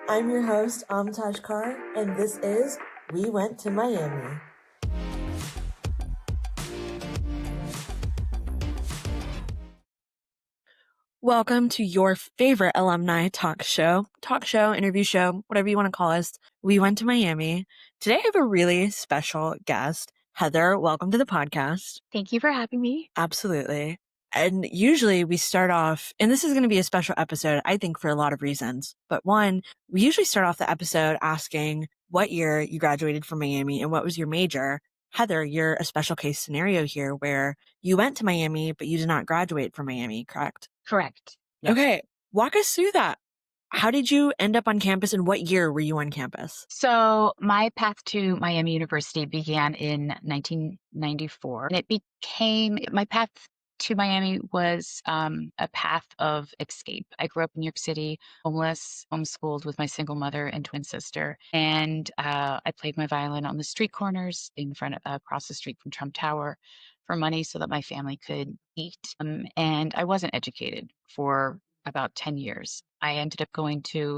I'm your host, Amtaj Kar, and this is We Went to Miami. Welcome to your favorite alumni talk show, interview show, whatever you want to call us. We Went to Miami. Today I have a really special guest. Heather, welcome to the podcast. Thank you for having me. Absolutely. And usually we start off, and this is going to be a special episode, I think, for a lot of reasons. But one, we usually start off the episode asking what year you graduated from Miami and what was your major. Heather, you're a special case scenario here where you went to Miami, but you did not graduate from Miami, correct? Correct. Yes. Okay. Walk us through that. How did you end up on campus and what year were you on campus? So my path to Miami University began in 1994. And my path to Miami was a path of escape. I grew up in New York City, homeless, homeschooled with my single mother and twin sister. And I played my violin on the street corners across the street from Trump Tower for money so that my family could eat. And I wasn't educated for about 10 years. I ended up going to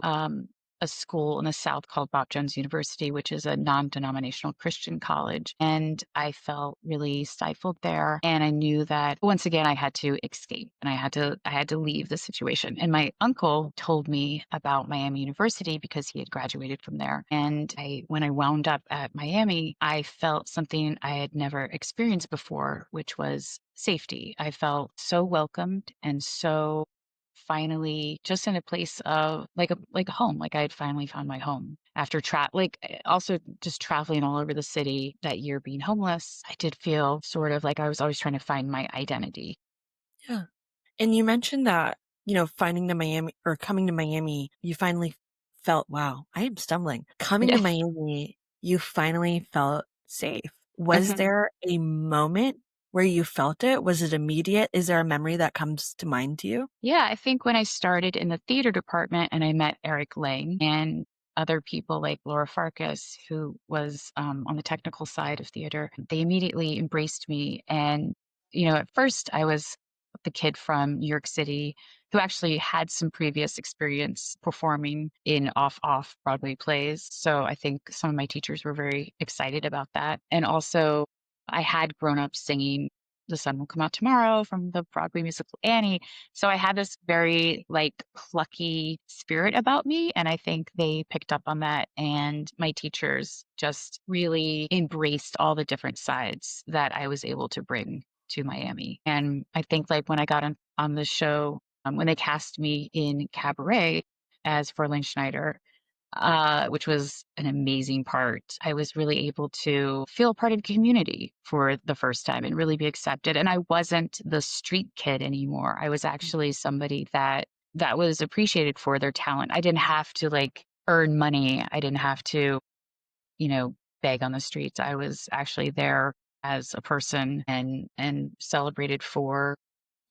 a school in the South called Bob Jones University, which is a non-denominational Christian college. And I felt really stifled there. And I knew that once again, I had to escape and I had to leave the situation. And my uncle told me about Miami University because he had graduated from there. And when I wound up at Miami, I felt something I had never experienced before, which was safety. I felt so welcomed and so finally just in a place of like a home, like I had finally found my home after also just traveling all over the city that year, being homeless. I did feel sort of like I was always trying to find my identity. Yeah. And you mentioned that, finding to Miami or coming to Miami, you finally felt, wow, I am stumbling. Coming to Miami, you finally felt safe. Was there a moment where you felt it? Was it immediate? Is there a memory that comes to mind to you? Yeah, I think when I started in the theater department and I met Eric Lang and other people like Laura Farkas, who was on the technical side of theater, they immediately embraced me. And, at first I was the kid from New York City who actually had some previous experience performing in off Broadway plays. So I think some of my teachers were very excited about that. And also I had grown up singing The Sun Will Come Out Tomorrow from the Broadway musical Annie. So I had this very plucky spirit about me. And I think they picked up on that. And my teachers just really embraced all the different sides that I was able to bring to Miami. And I think when I got on the show, when they cast me in Cabaret as Verlaine Schneider, which was an amazing part. I was really able to feel part of the community for the first time and really be accepted. And I wasn't the street kid anymore. I was actually somebody that was appreciated for their talent. I didn't have to earn money. I didn't have to, beg on the streets. I was actually there as a person and celebrated for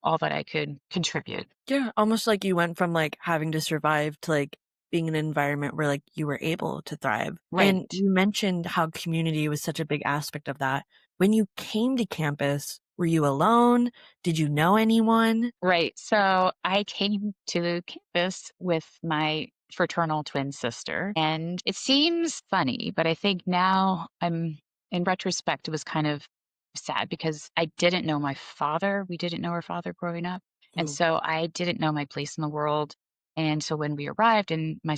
all that I could contribute. Yeah, almost like you went from having to survive to being in an environment where you were able to thrive. And Right. you mentioned how community was such a big aspect of that. When you came to campus, were you alone? Did you know anyone? Right. So I came to the campus with my fraternal twin sister, and it seems funny, but I think now in retrospect, it was kind of sad because I didn't know my father. We didn't know our father growing up. And Ooh. so I didn't know my place in the world. And so when we arrived and my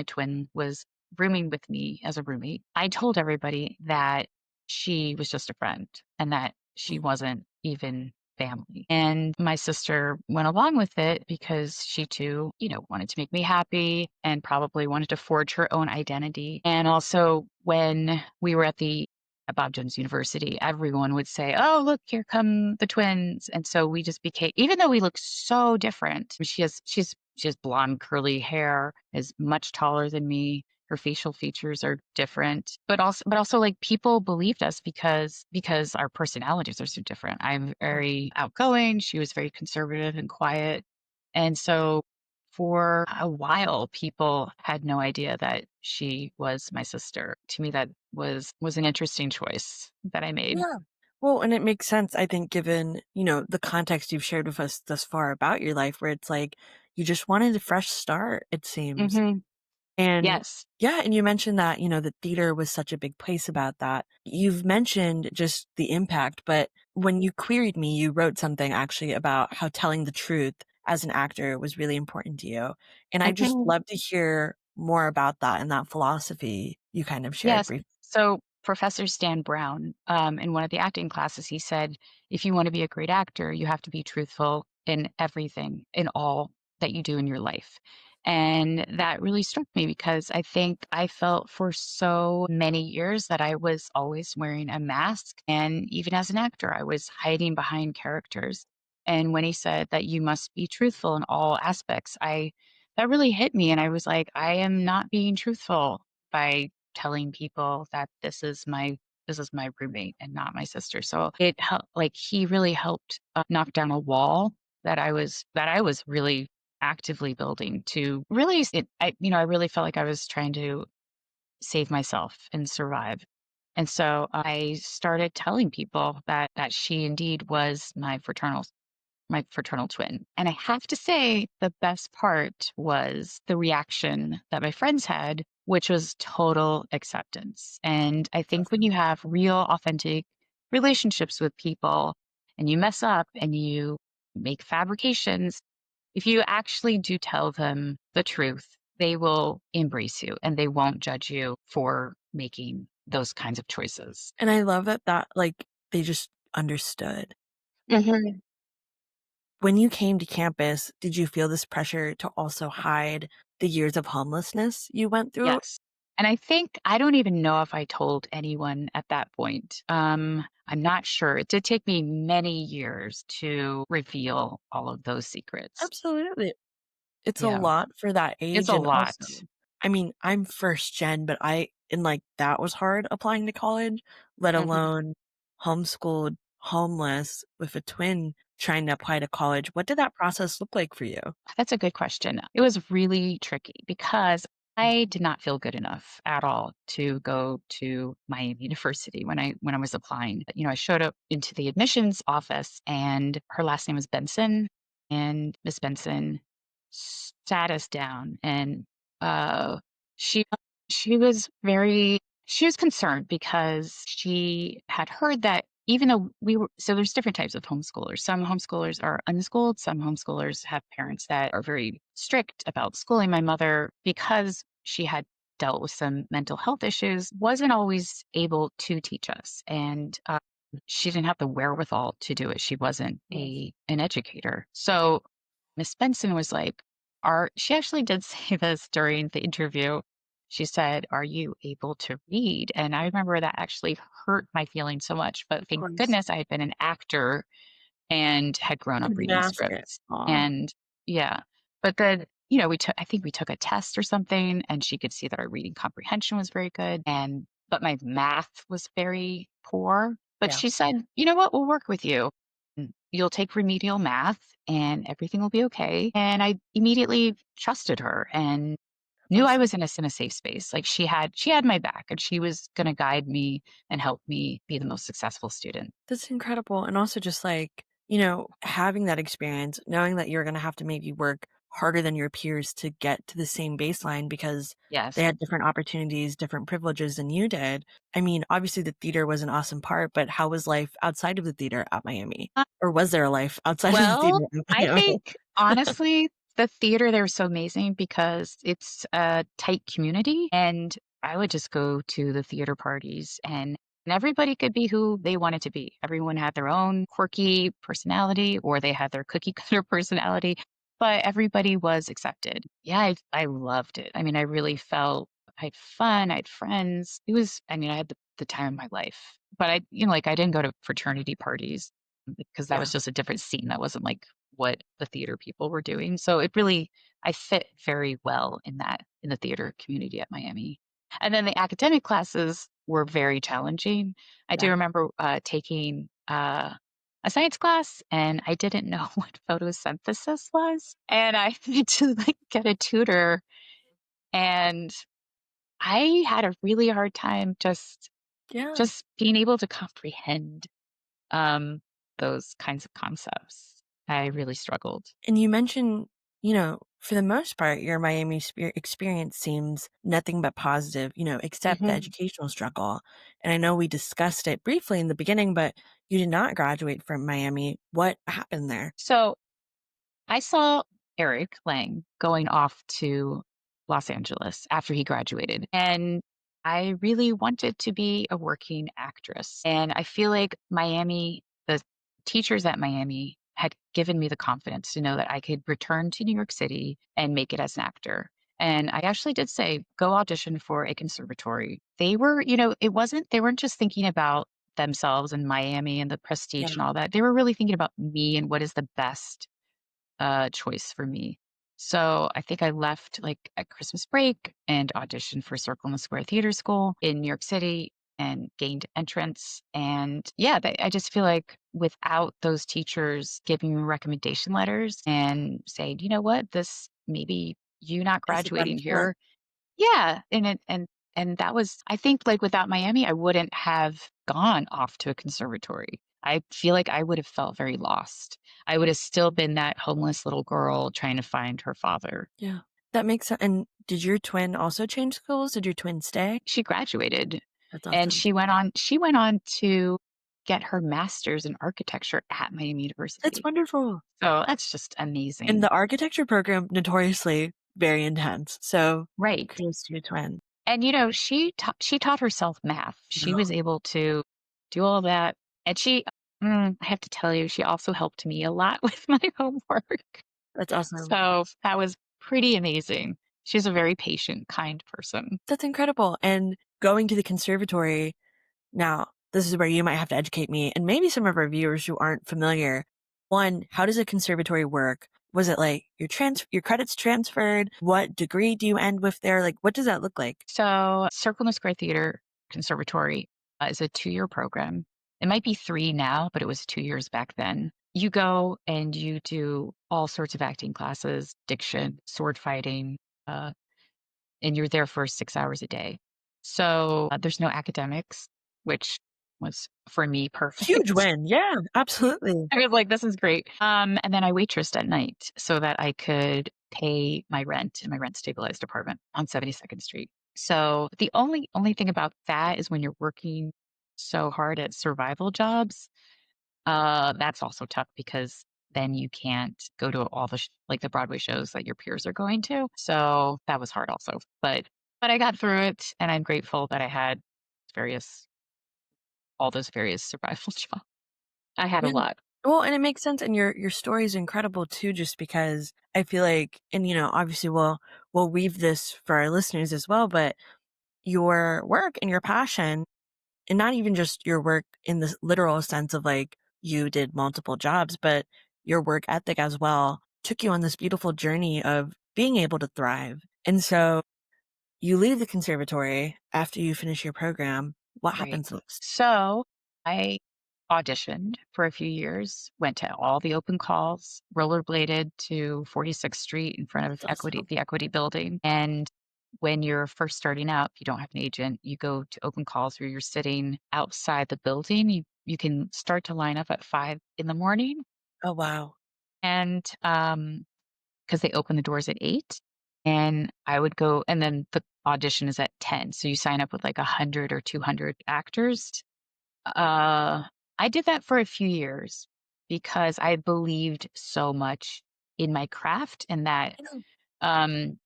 twin was rooming with me as a roommate, I told everybody that she was just a friend and that she wasn't even family. And my sister went along with it because she too, wanted to make me happy and probably wanted to forge her own identity. And also when we were at Bob Jones University, everyone would say, "Oh, look, here come the twins." And so we just became, even though we look so different, she has blonde curly hair, is much taller than me. Her facial features are different, but also people believed us because our personalities are so different. I'm very outgoing. She was very conservative and quiet. And so for a while, people had no idea that she was my sister. To me, that was an interesting choice that I made. Yeah. Well, and it makes sense, I think, given, the context you've shared with us thus far about your life, where it's you just wanted a fresh start, it seems. hmm And Yes. yeah, and you mentioned that, the theater was such a big place about that. You've mentioned just the impact, but when you queried me, you wrote something actually about how telling the truth as an actor was really important to you. And I just Mhm. love to hear more about that and that philosophy you kind of shared Yes. briefly. So Professor Stan Brown, in one of the acting classes, he said, if you want to be a great actor, you have to be truthful in everything, in all that you do in your life. And that really struck me because I think I felt for so many years that I was always wearing a mask. And even as an actor, I was hiding behind characters. And when he said that you must be truthful in all aspects, that really hit me. And I was like, I am not being truthful by telling people that this is my roommate and not my sister. So it helped, like he really helped knock down a wall that I was really actively building to really I really felt like I was trying to save myself and survive. And so I started telling people that she indeed was my fraternal twin. And I have to say, the best part was the reaction that my friends had, which was total acceptance. And I think when you have real, authentic relationships with people and you mess up and you make fabrications, if you actually do tell them the truth, they will embrace you and they won't judge you for making those kinds of choices. And I love that like they just understood. Mhm. When you came to campus, did you feel this pressure to also hide the years of homelessness you went through? Yes. And I think I don't even know if I told anyone at that point. I'm not sure. It did take me many years to reveal all of those secrets. Absolutely. It's a Yeah, lot for that it's age, a and lot. also, I mean, I'm first gen, but that was hard applying to college, let Mhm. alone homeschooled, homeless with a twin trying to apply to college. What did that process look like for you? That's a good question. It was really tricky because I did not feel good enough at all to go to Miami University when I was applying. I showed up into the admissions office and her last name was Benson, and Miss Benson sat us down and uh she she was very she was concerned because she had heard that even though there's different types of homeschoolers. Some homeschoolers are unschooled, some homeschoolers have parents that are very strict about schooling. My mother, because she had dealt with some mental health issues, wasn't always able to teach us. And she didn't have the wherewithal to do it. She wasn't Yes. an educator. So Miss Benson was like, she actually did say this during the interview. She said, "Are you able to read?" And I remember that actually hurt my feelings so much, but Of thank course. goodness I had been an actor and had grown up Could reading mask it. scripts. Aw. And yeah, but then, I think we took a test or something and she could see that our reading comprehension was very good but my math was very poor. But Yeah. she said, "You know what? We'll work with you. You'll take remedial math and everything will be okay." And I immediately trusted her and knew I Awesome. was in a safe space. Like she had my back and she was going to guide me and help me be the most successful student. That's incredible, and also just, like, having that experience, knowing that you're gonna have to maybe work harder than your peers to get to the same baseline because they Yes. had different opportunities, different privileges than you did. I mean, obviously, the theater was an awesome part, but how was life outside of the theater at Miami? Or was there a life outside of the Well, theater at I Miami? think honestly, the theater there was so amazing because it's a tight community and I would just go to the theater parties and everybody could be who they wanted to be. Everyone had their own quirky personality or they had their cookie cutter personality, but everybody was accepted. Yeah, I loved it. I mean, I really felt I had fun, I had friends. I had the time of my life. But I didn't go to fraternity parties because that was Yeah, just a different scene. That wasn't like what the theater people were doing. So I fit very well in the theater community at Miami. And then the academic classes were very challenging. I do yeah. remember taking a science class and I didn't know what photosynthesis was. And I had to like get a tutor and I had a really hard time Yeah, just being able to comprehend um, those kinds of concepts. I really struggled. and you mentioned For the most part, your Miami experience seems nothing but positive, except the Mhm. educational struggle. And I know we discussed it briefly in the beginning, but you did not graduate from Miami. What happened there? So I saw Eric Lang going off to Los Angeles after he graduated, and I really wanted to be a working actress. And I feel like the teachers at Miami had given me the confidence to know that I could return to New York City and make it as an actor. And I actually did say, go audition for a conservatory. They were, they weren't just thinking about themselves and Miami and the Yeah. prestige and all that. They were really thinking about me and what is the best choice for me. So I think I left like at Christmas break and auditioned for Circle in the Square Theater School in New York City and gained entrance. And yeah, I just feel like without those teachers giving me recommendation letters and saying, you know what, this maybe you not Is the better graduating fit? here. Yeah. And that was, I think, like without Miami, I wouldn't have gone off to a conservatory. I feel like I would have felt very lost. I would have still been that homeless little girl trying to find her father. Yeah. That makes sense. And did your twin also change schools? Did your twin stay? She graduated That's and awesome. she went on to get her master's in architecture at Miami That's University. wonderful. So that's just And amazing. the architecture program, notoriously very intense. So Right. kudos to your twin. And, she taught herself math. She Wow. was able to do all that, and I have to tell you, she also helped me a lot with my homework. That's awesome. So, that was pretty amazing. She's a very patient, kind person. That's incredible. And going to the conservatory now, this is where you might have to educate me and maybe some of our viewers who aren't familiar. One, how does a conservatory work? Was it like your credits transferred? What degree do you end with there? Like, what does that look like? So, Circle in the Square Theater Conservatory, is a 2-year program. It might be 3 now, but it was 2 years back then. You go and you do all sorts of acting classes, diction, sword fighting, uh and you're there for 6 hours a day. So, there's no academics, which was, for me, Huge perfect. win. Yeah, absolutely. I was like, "This is great." And then I waitressed at night so that I could pay my rent in my rent-stabilized apartment on 72nd Street. So, the only thing about that is when you're working so hard at survival jobs, that's also tough because then you can't go to all the Broadway shows that your peers are going to. So that was hard also. But I got through it and I'm grateful that I had various all those various survival jobs. I had a Yeah. lot. Well, and it makes sense, and your story is incredible too, just because I feel like, and obviously we'll weave this for our listeners as well, but your work and your passion, and not even just your work in the literal sense of like you did multiple jobs, but your work ethic as well took you on this beautiful journey of being able to thrive. And so you leave the conservatory after you finish your program. What Right. happens next? So I auditioned for a few years, went to all the open calls, rollerbladed to 46th Street in front of That's awesome. the Equity building. And when you're first starting out, if you don't have an agent, you go to open calls where you're sitting outside the building. You can start to line up at 5 in the morning. Oh, wow. And because they open the doors at 8. And I would go, and then the audition is at 10. So you sign up with like 100 or 200 actors. uh, I did that for a few years because I believed so much in my craft and that I know. um,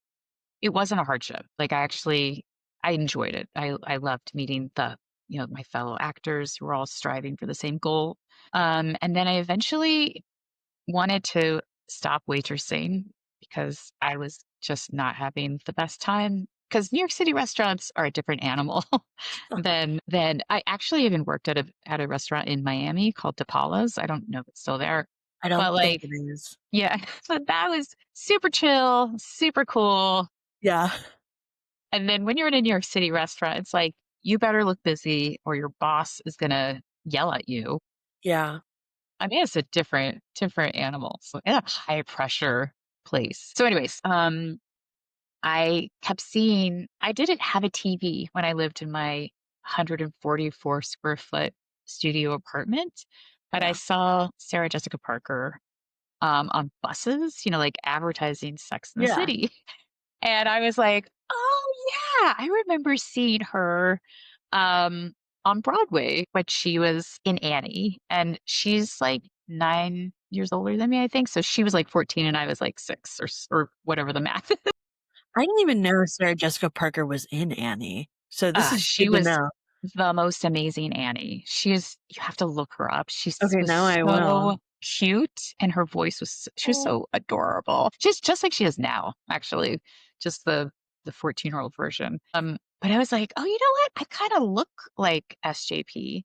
it wasn't a hardship. Like I enjoyed it. I loved meeting my fellow actors who were all striving for the same goal. And then I eventually wanted to stop waitressing because I was just not having the best time. Because New York City restaurants are a different animal than I actually even worked at a restaurant in Miami called DePaula's. I don't know if it's still there, I but don't think like, it is. yeah, but that was super chill, super cool. Yeah. And then when you're in a New York City restaurant, it's like you better look busy or your boss is gonna yell at you. Yeah. I mean, it's a different animal. So in a high pressure place. So anyways, I kept seeing I didn't have a TV when I lived in my 144 square foot studio apartment, but I Yeah. saw Sarah Jessica Parker on buses, like advertising Sex in the Yeah. City. And I was like, "Oh, yeah, I remember seeing her, um, on Broadway, but she was in Annie, and she's, like, 9 years older than me, I think, so she was, like, 14 and I was, like, 6 or whatever the math is." I didn't even know Sarah Jessica Parker was in Annie, so this is She good to was know. the most amazing Annie. You have to look her up. She Okay, was now I will. so cute, and her voice she was Oh, so adorable. Just like she is now, actually, just the 14-year-old version. But I was like, "Oh, you know what? I kinda look like SJP.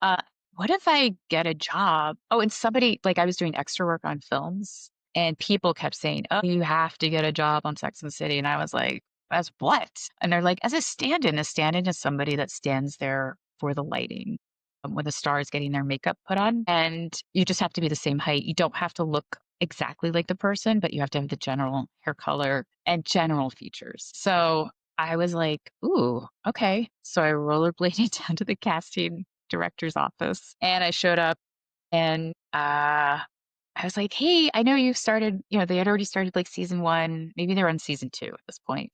Uh, what if I get a job?" Oh, and somebody like, I was doing extra work on films, and people kept saying, "Oh, you have to get a job on Sex and the City," and I was like, "As what?" And they're like, "As a stand-in." A stand-in is somebody that stands there for the lighting, when the star is getting their makeup put on, and you just have to be the same height. You don't have to look exactly like the person, but you have to have the general hair color and general features. So, I was like, "Ooh, okay." So I rollerbladed down to the casting director's office, and I showed up and, I was like, "Hey, I know you've started," they had already started, like, season 1, maybe they're on season 2 at this point,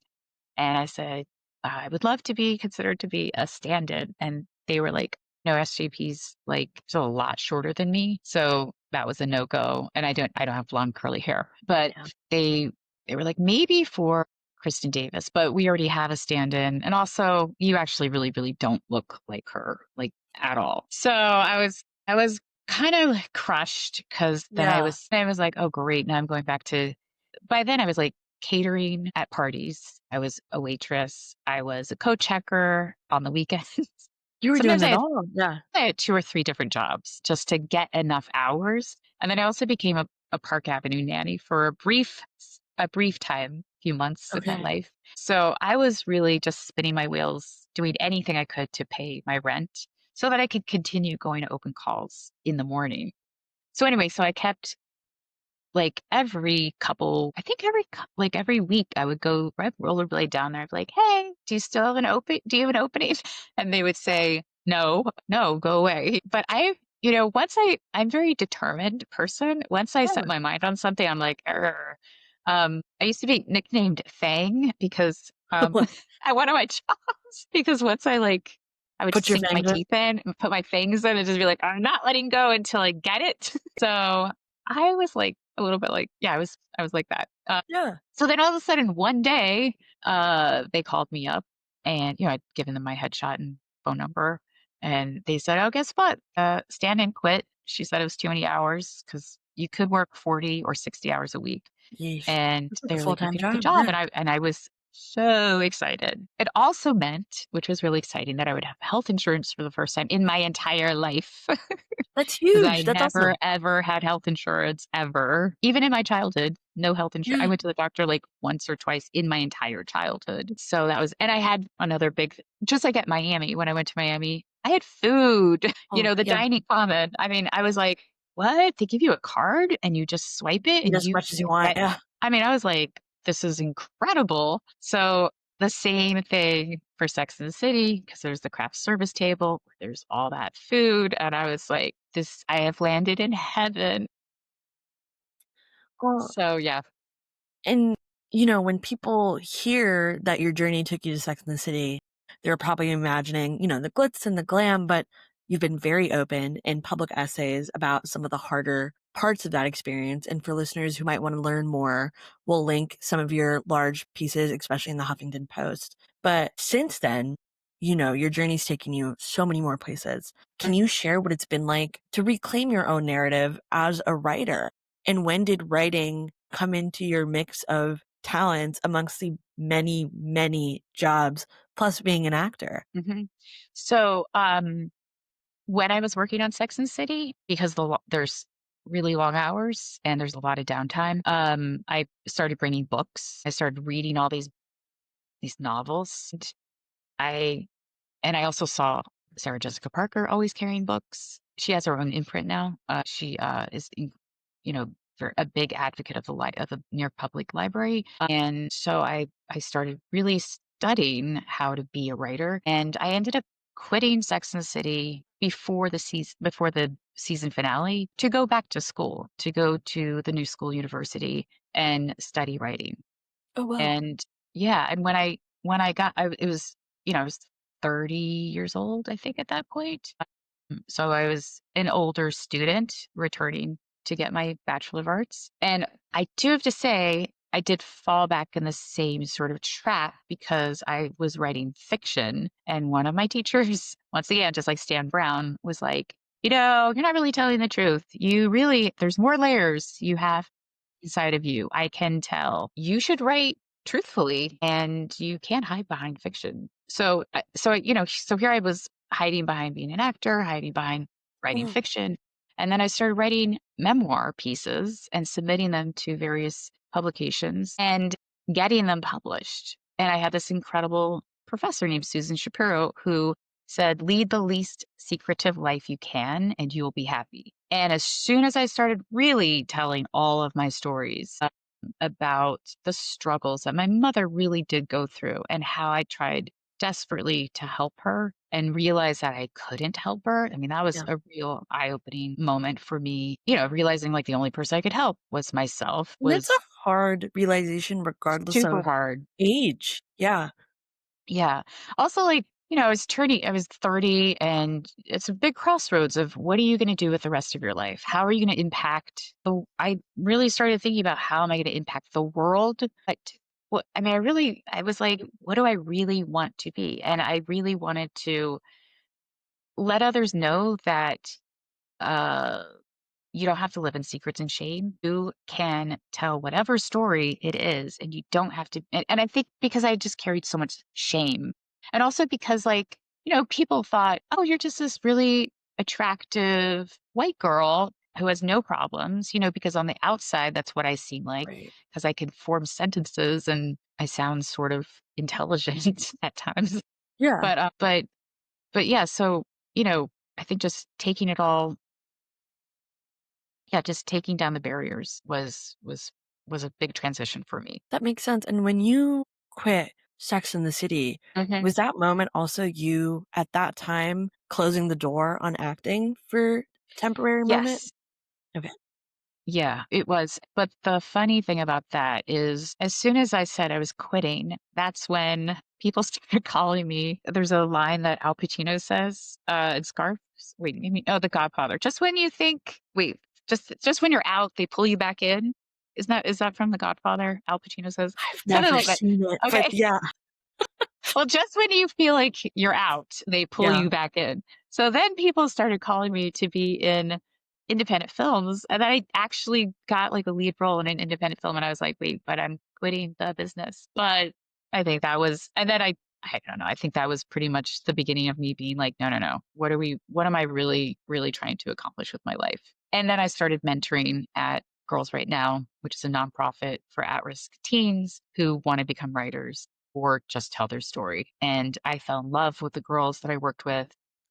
and I said, "I would love to be considered to be a stand-in," and they were like, "No, SJP's, like, still a lot shorter than me," so that was a no-go, and I don't have blonde curly hair, but yeah. they they were like, "Maybe for Kristen Davis, but we already have a stand-in, and also you actually really, really don't look like her, like, at all." So I was kind of like crushed because then Yeah. I was like, "Oh, great, now I'm going back to." By then I was like catering at parties. I was a waitress. I was a co-checker on the weekends. You were doing Sometimes it all. Yeah. I had 2 or 3 different jobs just to get enough hours, and then I also became a Park Avenue nanny for a brief time, few months of my Okay. life. So, I was really just spinning my wheels, doing anything I could to pay my rent so that I could continue going to open calls in the morning. So, anyway, I kept like, every couple I think every week, I would go rollerblade down there. I'd be like, "Hey, do you have an opening?" And they would say, "No, no, go away." But once I'm a very determined person. Once I set Yeah. my mind on something, I'm like, "Arr." I used to be nicknamed Fang because, What? at one of my jobs, because once I would Put your sink my fangs in? teeth in and put my fangs in and just be like, "I'm not letting go until I get it." So, I was like a little bit like, yeah, I was like that. Yeah. So then all of a sudden one day, they called me up and, I'd given them my headshot and phone number and they said, "Oh, guess what? Stand-in quit." She said it was too many hours because you could work 40 or 60 hours a week. Yeesh. And That's like a they're like, "You full-time could have the job. job." Yeah. And I was so excited. It also meant, which was really exciting, that I would have health insurance for the first time in my entire life. That's 'Cause I huge. That's never, awesome. ever had health insurance ever. Even in my childhood, no health insurance. I Yeah. went to the doctor, like, once or twice in my entire childhood. So that was and I had another big just like at Miami, when I went to Miami, I had food, Oh, the yeah. dining common. I mean, I was like, "What? They give you a card and you just swipe it Eat and as you much as you can want. get." Yeah. I mean, I was like, "This is incredible." So the same thing for Sex and the City, because there's the craft service table, there's all that food, and I was like, "This I have landed in heaven." Well, So, yeah. and, when people hear that your journey took you to Sex and the City, they're probably imagining, the glitz and the glam, but you've been very open in public essays about some of the harder parts of that experience. And for listeners who might want to learn more, we'll link some of your large pieces, especially in the Huffington Post. But since then, your journey's taken you so many more places. Can you share what it's been like to reclaim your own narrative as a writer? And when did writing come into your mix of talents amongst the many, many jobs, plus being an actor? Mhm. So, when I was working on Sex and the City, because there's really long hours and there's a lot of downtime, I started bringing books. I started reading all these novels. I and I also saw Sarah Jessica Parker always carrying books. She has her own imprint now. She is, you know, a big advocate of the New York Public Library, and so I started really studying how to be a writer, and I ended up quitting Sex and the City before the season finale to go back to school, to go to the new school university and study writing. Oh, wow. And yeah, and when I got it was, I was 30 years old, I think, at that point. So I was an older student returning to get my Bachelor of Arts. And I do have to say, I did fall back in the same sort of trap because I was writing fiction. And one of my teachers, once again, just like Stan Brown, was like, you're not really telling the truth. There's more layers you have inside of you. I can tell. You should write truthfully and you can't hide behind fiction. So here I was hiding behind being an actor, hiding behind writing Mhm. fiction. And then I started writing memoir pieces and submitting them to various publications and getting them published. And I had this incredible professor named Susan Shapiro who said, lead the least secretive life you can, and you will be happy. And as soon as I started really telling all of my stories about the struggles that my mother really did go through and how I tried desperately to help her and realized that I couldn't help her. I mean, that was Yeah. a real eye-opening moment for me, realizing like the only person I could help was myself And it's a was hard realization regardless super of hard. age. Yeah. Yeah. Also, like, I was 30 and it's a big crossroads of what are you going to do with the rest of your life? How are you going to I really started thinking about how am I going to impact the world? But I was like, what do I really want to be? And I really wanted to let others know that, uh, you don't have to live in secrets and shame. You can tell whatever story it is, and you don't have to. And I think because I just carried so much shame, and also because, like, people thought, oh, you're just this really attractive white girl who has no problems, because on the outside, that's what I seem like, Right. because I can form sentences and I sound sort of intelligent at times. Yeah. But yeah, so, I think just taking it all yeah, just taking down the barriers was a big transition for me. That makes sense. And when you quit Sex and the City, Mhm. was that moment also you at that time closing the door on acting for a temporary moment? Yes. Okay. Yeah, it was. But the funny thing about that is as soon as I said I was quitting, that's when people started calling me. There's a line that Al Pacino says, in Scarface. Wait, The Godfather. Just when you're out, they pull you back in. Is that from The Godfather? Al Pacino says I've something never like that. seen it, but Okay. yeah. Well, just when you feel like you're out, they pull Yeah. you back in. So then people started calling me to be in independent films, and then I actually got like a lead role in an independent film, and I was like, "Wait, but I'm quitting the business." But I think that was, and then I don't know. I think that was pretty much the beginning of me being like, "No, no, no. What am I really, really trying to accomplish with my life?" And then I started mentoring at Girls Right Now, which is a nonprofit for at-risk teens who want to become writers or just tell their story. And I fell in love with the girls that I worked with.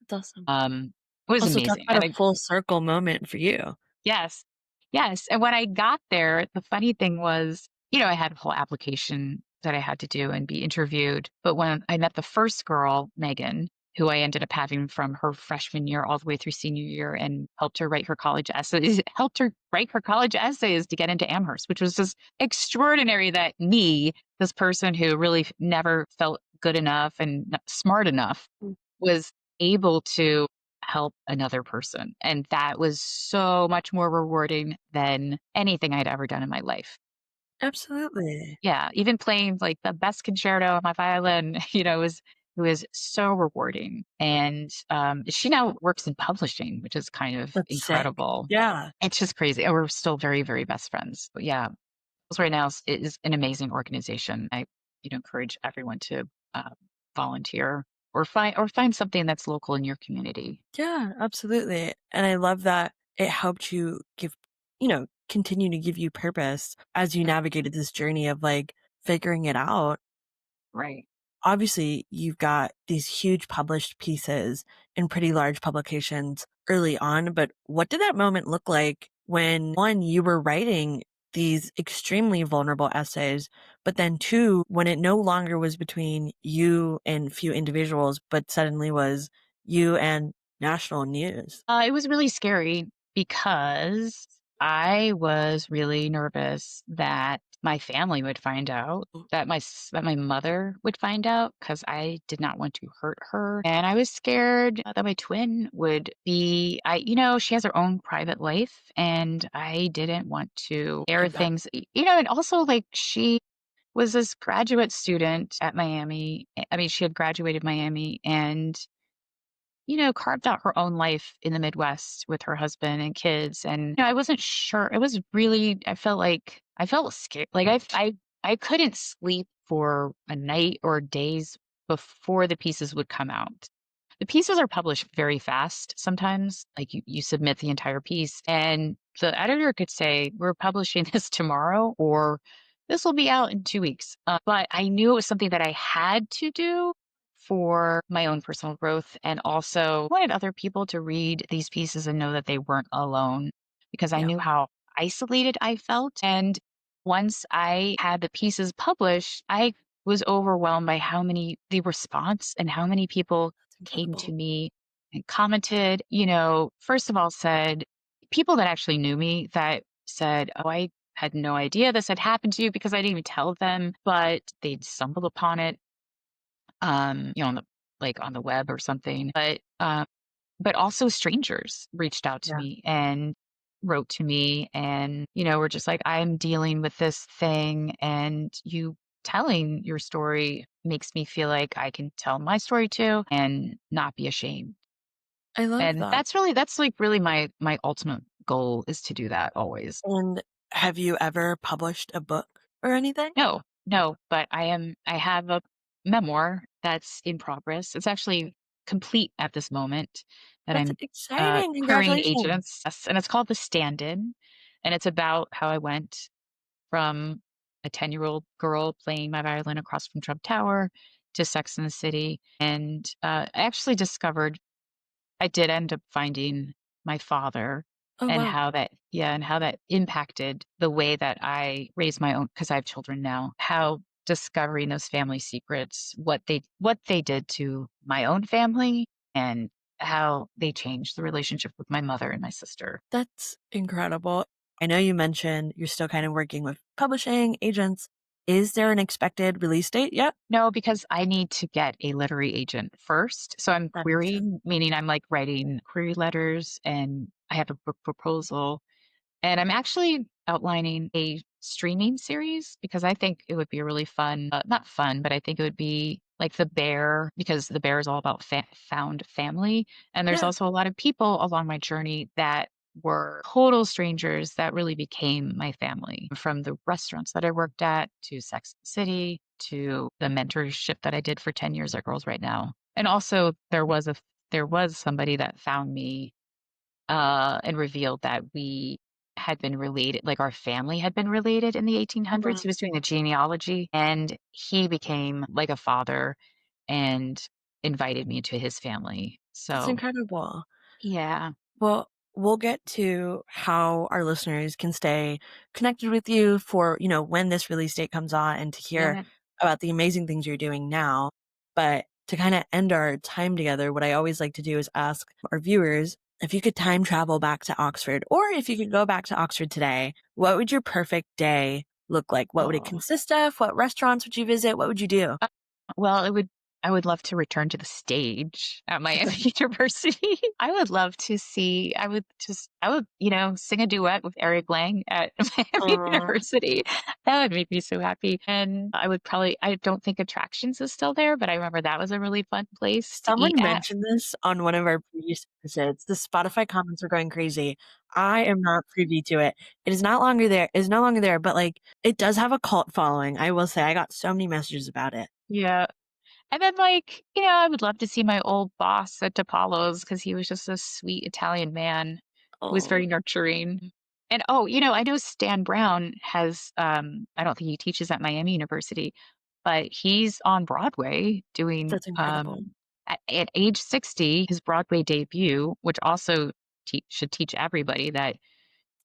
That's awesome. It was Also, talk amazing. about a full circle moment for you. Yes. Yes, and when I got there, the funny thing was, I had a whole application that I had to do and be interviewed, but when I met the first girl, Megan, who I ended up having from her freshman year all the way through senior year and helped her write her college essays to get into Amherst, which was just extraordinary that this person who really never felt good enough and not smart enough, Mm. was able to help another person. And that was so much more rewarding than anything I'd ever done in my life. Absolutely. Yeah, even playing like the best concerto on my violin, it was so rewarding. And she now works in publishing, which is kind of That's sick. incredible. Yeah. It's just crazy. And we're still very, very best friends. But yeah, Girls Right Now is an amazing organization. I encourage everyone to uh, volunteer or find something that's local in your community. Yeah, absolutely. And I love that it helped you continue to give you purpose as you navigated this journey of like figuring it out. Right. Obviously, you've got these huge published pieces in pretty large publications early on, but what did that moment look like when one, you were writing these extremely vulnerable essays, but then two, when it no longer was between you and few individuals, but suddenly was you and national news. It was really scary because I was really nervous that my family would find out, that my mother would find out, because I did not want to hurt her, and I was scared that my twin would be. She has her own private life, and I didn't want to air Impact. things. And also like she was this graduate student at Miami. I mean, she had graduated Miami and carved out her own life in the Midwest with her husband and kids. And I wasn't sure. It was really, I felt scared. Like I couldn't sleep for a night or days before the pieces would come out. The pieces are published very fast sometimes. Like you submit the entire piece and the editor could say, we're publishing this tomorrow or this will be out in 2 weeks. But I knew it was something that I had to do for my own personal growth and also wanted other people to read these pieces and know that they weren't alone because I Yeah, knew how isolated I felt. And once I had the pieces published, I was overwhelmed by the response and how many people that's came to incredible. me and commented, first of all said people that actually knew me that said, "Oh, I had no idea this had happened to you because I didn't even tell them, but they'd stumbled upon it on the web or something. But also strangers reached out to Yeah, me and wrote to me and, were just like, I'm dealing with this thing and you telling your story makes me feel like I can tell my story too and not be ashamed. I love And that. that's like really my ultimate goal is to do that always. And have you ever published a book or anything? No, no, but I have a memoir that's in progress. It's actually complete at this moment that That's I'm exciting. querying Congratulations. agents. Yes, and it's called The Stand-In, and it's about how I went from a 10-year-old girl playing my violin across from Trump Tower to Sex in the City, and I actually discovered I did end up finding my father Oh, and wow. how that impacted the way that I raise my own because I have children now. How discovering those family secrets, what they did to my own family and how they changed the relationship with my mother and my sister. That's incredible. I know you mentioned you're still kind of working with publishing agents. Is there an expected release date yet? No, because I need to get a literary agent first. So I'm That makes sense. querying, meaning I'm like writing query letters and I have a book proposal. And I'm actually outlining a streaming series because I think it would be a really fun, not fun, but I think it would be like The Bear because The Bear is all about found family. And there's Yeah. also a lot of people along my journey that were total strangers that really became my family from the restaurants that I worked at to Sex and the City to the mentorship that I did for 10 years at Girls Right Now. And also there was somebody that found me and revealed that we had been related, like our family had been related in the Oh, 1800s. wow. He was doing a genealogy and he became like a father and invited me to his family. That's So, incredible. yeah, Well, we'll get to how our listeners can stay connected with you for, when this release date comes on and to hear yeah. about the amazing things you're doing now. But to kind of end our time together, what I always like to do is ask our viewers if you could time travel back to Oxford or if you could go back to Oxford today, what would your perfect day look like? What would it Oh. consist of? What restaurants would you visit? What would you do? Well, I would love to return to the stage at Miami University. I would, sing a duet with Eric Lang at Miami Aw. University. That would make me so happy. And I don't think attractions is still there, but I remember that was a really fun place to eat Someone at. mentioned this on one of our previous episodes. The Spotify comments are going crazy. I am not privy to it. It is no longer there, but, like, it does have a cult following. I will say I got so many messages about it. Yeah. And then, I would love to see my old boss at DePaulo's because he was just a sweet Italian man who was Oh, very nurturing. And I know Stan Brown I don't think he teaches at Miami University, but he's on Broadway doing, that's incredible. at age 60, his Broadway debut, which also should teach everybody that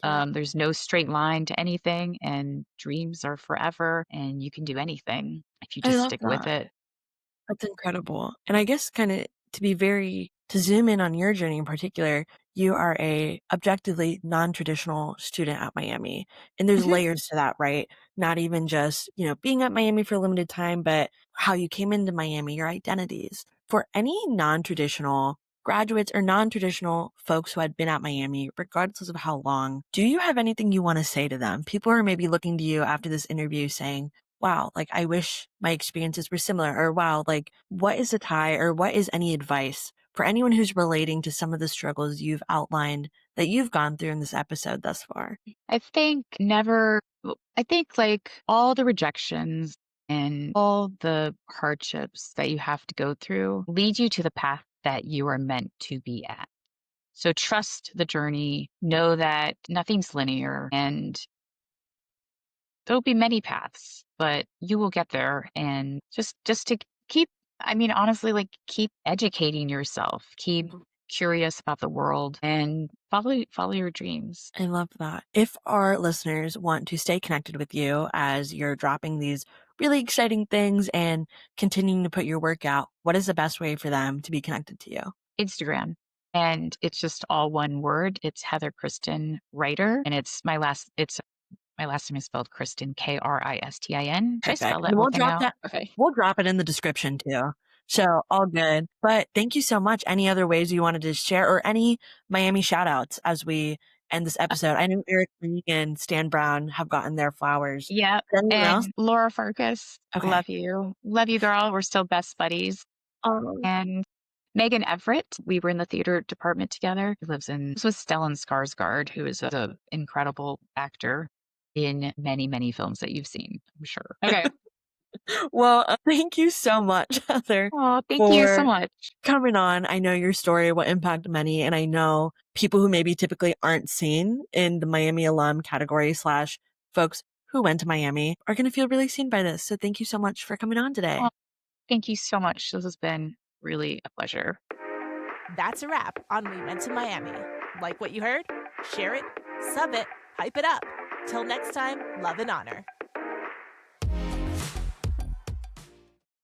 Yeah, There's no straight line to anything, and dreams are forever, and you can do anything if you I just love stick with that. it. That's incredible. And I guess kinda to zoom in on your journey in particular, you are a objectively non-traditional student at Miami, and there's Mhm. layers to that, right? Not even just, being at Miami for a limited time, but how you came into Miami, your identities. For any non-traditional graduates or non-traditional folks who had been at Miami, regardless of how long, do you have anything you wanna say to them? People are maybe looking to you after this interview saying, wow, like I wish my experiences were similar, or wow, like what is a tie or what is any advice for anyone who's relating to some of the struggles you've outlined that you've gone through in this episode thus far? I think like all the rejections and all the hardships that you have to go through lead you to the path that you are meant to be at. So trust the journey, know that nothing's linear, and there'll be many paths, but you will get there. And just to keep, I mean, honestly, like keep educating yourself, keep Mhm. curious about the world, and follow your dreams. I love that. If our listeners want to stay connected with you as you're dropping these really exciting things and continuing to put your work out, what is the best way for them to be connected to you? Instagram. And it's just all one word. It's Heather Kristin Writer. And my last name is spelled Kristin, Kristin. Should I Perfect. spell that And whole thing out? Okay. we'll drop it in the description too. So all good. But thank you so much. Any other ways you wanted to share or any Miami shout outs as we end this episode? I know Eric Lee and Stan Brown have gotten their flowers. Yeah. Anyone else? And Laura Farkas, Okay. love you. Love you, girl. We're still best buddies. Um, And Megan Everett, we were in the theater department together. She lives with Stellan Skarsgård, who is an incredible actor in many, many films that you've seen, I'm sure. Okay. well, thank you so much, Heather, Oh, thank you so for much. coming on. I know your story will impact many, and I know people who maybe typically aren't seen in the Miami alum category slash folks who went to Miami are going to feel really seen by this. So thank you so much for coming on Oh, today. thank you so much. This has been really a pleasure. That's a wrap on We Went to Miami. Like what you heard? Share it, sub it, hype it up. Till next time, love and honor.